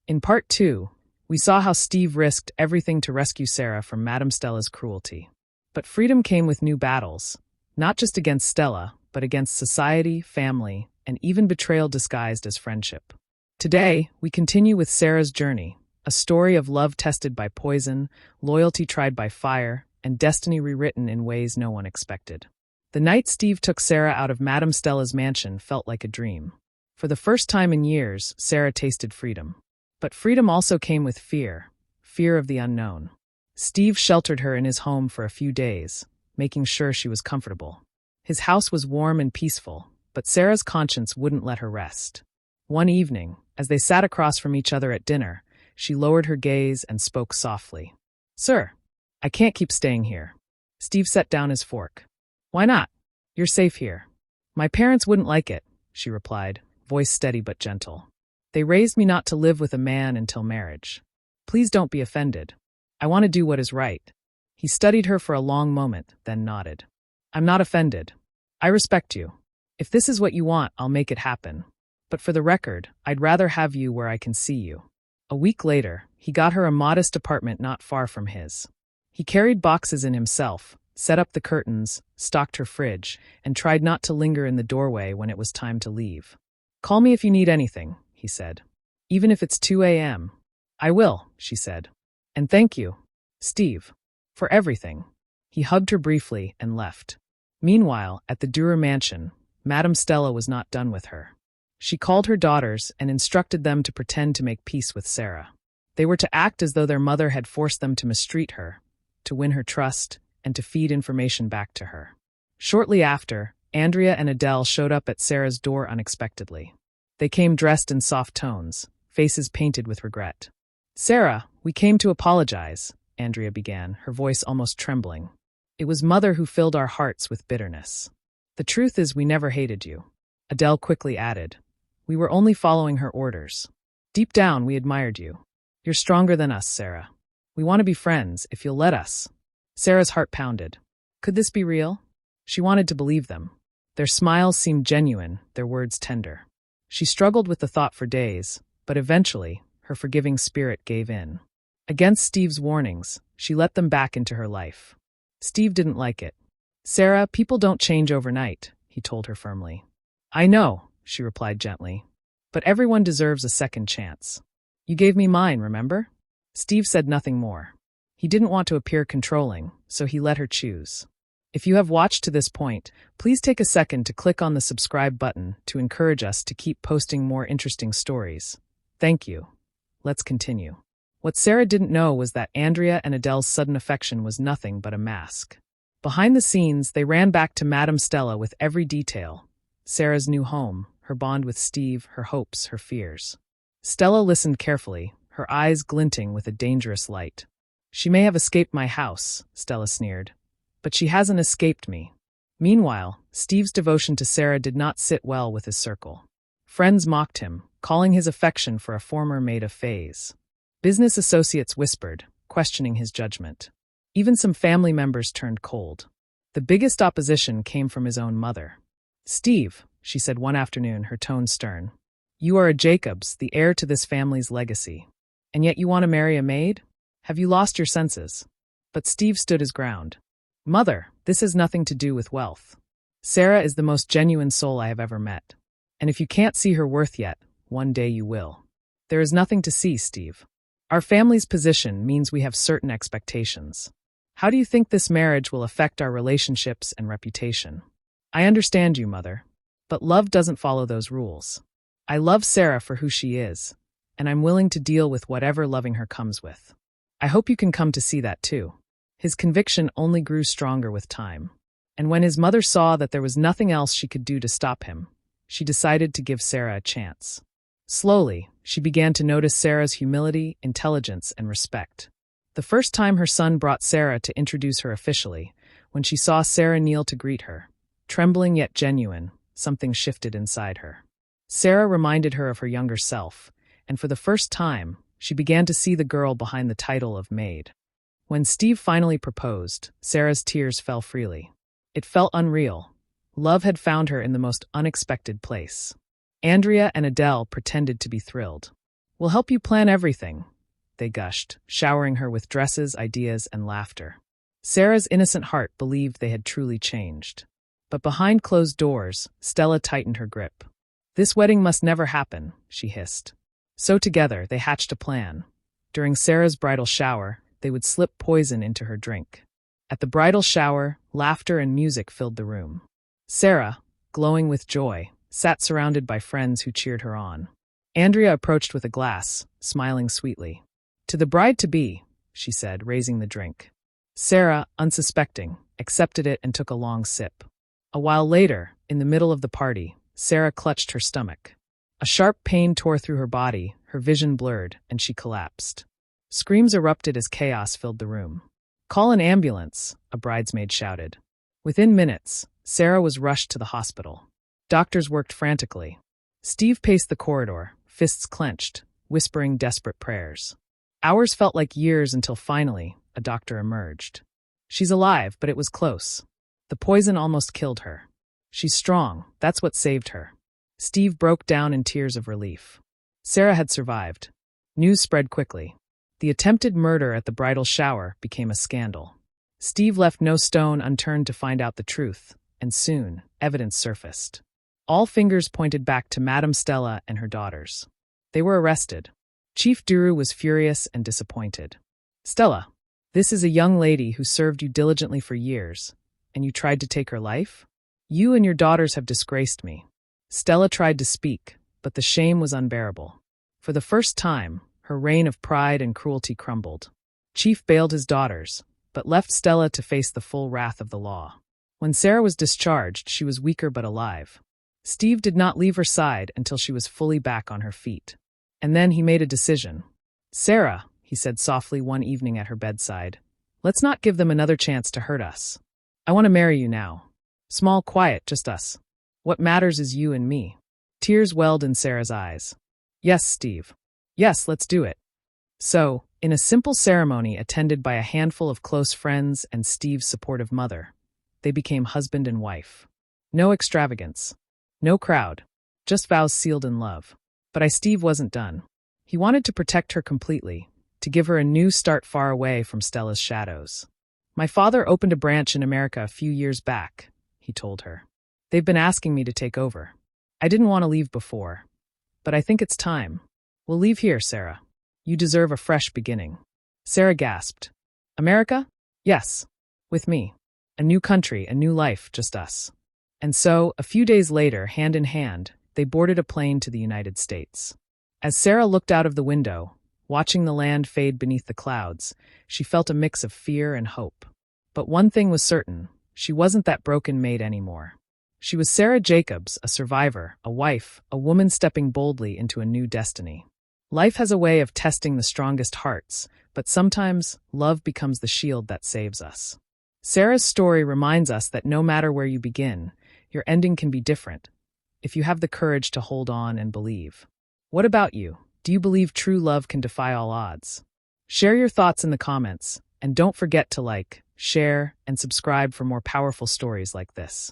In part 2, we saw how Steve risked everything to rescue Sarah from Madam Stella's cruelty. But freedom came with new battles, not just against Stella, but against society, family, and even betrayal disguised as friendship. Today, we continue with Sarah's journey, a story of love tested by poison, loyalty tried by fire, and destiny rewritten in ways no one expected. The night Steve took Sarah out of Madam Stella's mansion felt like a dream. For the first time in years, Sarah tasted freedom. But freedom also came with fear of the unknown. Steve sheltered her in his home for a few days, making sure she was comfortable. His house was warm and peaceful, but Sarah's conscience wouldn't let her rest. One evening, as they sat across from each other at dinner, she lowered her gaze and spoke softly. "Sir, I can't keep staying here." Steve set down his fork. "Why not? You're safe here." "My parents wouldn't like it," she replied, voice steady but gentle. "They raised me not to live with a man until marriage. Please don't be offended. I want to do what is right." He studied her for a long moment, then nodded. "I'm not offended. I respect you. If this is what you want, I'll make it happen. But for the record, I'd rather have you where I can see you." A week later, he got her a modest apartment not far from his. He carried boxes in himself, set up the curtains, stocked her fridge, and tried not to linger in the doorway when it was time to leave. "Call me if you need anything," he said. "Even if it's 2 a.m. "I will," she said. "And thank you, Steve, for everything." He hugged her briefly and left. Meanwhile, at the Durer mansion, Madam Stella was not done with her. She called her daughters and instructed them to pretend to make peace with Sarah. They were to act as though their mother had forced them to mistreat her, to win her trust, and to feed information back to her. Shortly after, Andrea and Adele showed up at Sarah's door unexpectedly. They came dressed in soft tones, faces painted with regret. "Sarah, we came to apologize," Andrea began, her voice almost trembling. "It was Mother who filled our hearts with bitterness. The truth is we never hated you," Adele quickly added. "We were only following her orders. Deep down, we admired you. You're stronger than us, Sarah. We want to be friends, if you'll let us." Sarah's heart pounded. Could this be real? She wanted to believe them. Their smiles seemed genuine, their words tender. She struggled with the thought for days, but eventually, her forgiving spirit gave in. Against Steve's warnings, she let them back into her life. Steve didn't like it. "Sarah, people don't change overnight," he told her firmly. "I know," she replied gently. "But everyone deserves a second chance. You gave me mine, remember?" Steve said nothing more. He didn't want to appear controlling, so he let her choose. If you have watched to this point, please take a second to click on the subscribe button to encourage us to keep posting more interesting stories. Thank you. Let's continue. What Sarah didn't know was that Andrea and Adele's sudden affection was nothing but a mask. Behind the scenes, they ran back to Madam Stella with every detail. Sarah's new home, her bond with Steve, her hopes, her fears. Stella listened carefully, her eyes glinting with a dangerous light. "She may have escaped my house," Stella sneered, "but she hasn't escaped me." Meanwhile, Steve's devotion to Sarah did not sit well with his circle. Friends mocked him, calling his affection for a former maid a phase. Business associates whispered, questioning his judgment. Even some family members turned cold. The biggest opposition came from his own mother. "Steve," she said one afternoon, her tone stern, "you are a Jacobs, the heir to this family's legacy. And yet you want to marry a maid? Have you lost your senses?" But Steve stood his ground. "Mother, this has nothing to do with wealth. Sarah is the most genuine soul I have ever met. And if you can't see her worth yet, one day you will." "There is nothing to see, Steve. Our family's position means we have certain expectations. How do you think this marriage will affect our relationships and reputation?" "I understand you, Mother. But love doesn't follow those rules. I love Sarah for who she is, and I'm willing to deal with whatever loving her comes with. I hope you can come to see that too." His conviction only grew stronger with time. And when his mother saw that there was nothing else she could do to stop him, she decided to give Sarah a chance. Slowly, she began to notice Sarah's humility, intelligence, and respect. The first time her son brought Sarah to introduce her officially, when she saw Sarah kneel to greet her, trembling yet genuine, something shifted inside her. Sarah reminded her of her younger self, and for the first time, she began to see the girl behind the title of Maid. When Steve finally proposed, Sarah's tears fell freely. It felt unreal. Love had found her in the most unexpected place. Andrea and Adele pretended to be thrilled. We'll help you plan everything, they gushed, showering her with dresses, ideas, and laughter. Sarah's innocent heart believed they had truly changed. But behind closed doors, Stella tightened her grip. This wedding must never happen, she hissed. So together, they hatched a plan. During Sarah's bridal shower, they would slip poison into her drink. At the bridal shower, laughter and music filled the room. Sarah, glowing with joy, sat surrounded by friends who cheered her on. Andrea approached with a glass, smiling sweetly. To the bride-to-be, she said, raising the drink. Sarah, unsuspecting, accepted it and took a long sip. A while later, in the middle of the party, Sarah clutched her stomach. A sharp pain tore through her body, her vision blurred, and she collapsed. Screams erupted as chaos filled the room. "Call an ambulance," a bridesmaid shouted. Within minutes, Sarah was rushed to the hospital. Doctors worked frantically. Steve paced the corridor, fists clenched, whispering desperate prayers. Hours felt like years until finally, a doctor emerged. "She's alive, but it was close. The poison almost killed her. She's strong, that's what saved her." Steve broke down in tears of relief. Sarah had survived. News spread quickly. The attempted murder at the bridal shower became a scandal. Steve left no stone unturned to find out the truth, and soon, evidence surfaced. All fingers pointed back to Madam Stella and her daughters. They were arrested. Chief Duru was furious and disappointed. "Stella, this is a young lady who served you diligently for years, and you tried to take her life? You and your daughters have disgraced me." Stella tried to speak, but the shame was unbearable. For the first time, her reign of pride and cruelty crumbled. Chief bailed his daughters, but left Stella to face the full wrath of the law. When Sarah was discharged, she was weaker but alive. Steve did not leave her side until she was fully back on her feet. And then he made a decision. "Sarah," he said softly one evening at her bedside, "let's not give them another chance to hurt us. I want to marry you now. Small, quiet, just us. What matters is you and me." Tears welled in Sarah's eyes. "Yes, Steve. Yes, let's do it." So, in a simple ceremony attended by a handful of close friends and Steve's supportive mother, they became husband and wife. No extravagance. No crowd. Just vows sealed in love. But Steve wasn't done. He wanted to protect her completely, to give her a new start far away from Stella's shadows. "My father opened a branch in America a few years back," he told her. "They've been asking me to take over. I didn't want to leave before, but I think it's time. We'll leave here, Sarah. You deserve a fresh beginning." Sarah gasped. "America? Yes. With me. A new country, a new life, just us." And so, a few days later, hand in hand, they boarded a plane to the United States. As Sarah looked out of the window, watching the land fade beneath the clouds, she felt a mix of fear and hope. But one thing was certain, she wasn't that broken maid anymore. She was Sarah Jacobs, a survivor, a wife, a woman stepping boldly into a new destiny. Life has a way of testing the strongest hearts, but sometimes love becomes the shield that saves us. Sarah's story reminds us that no matter where you begin, your ending can be different, if you have the courage to hold on and believe. What about you? Do you believe true love can defy all odds? Share your thoughts in the comments, and don't forget to like, share, and subscribe for more powerful stories like this.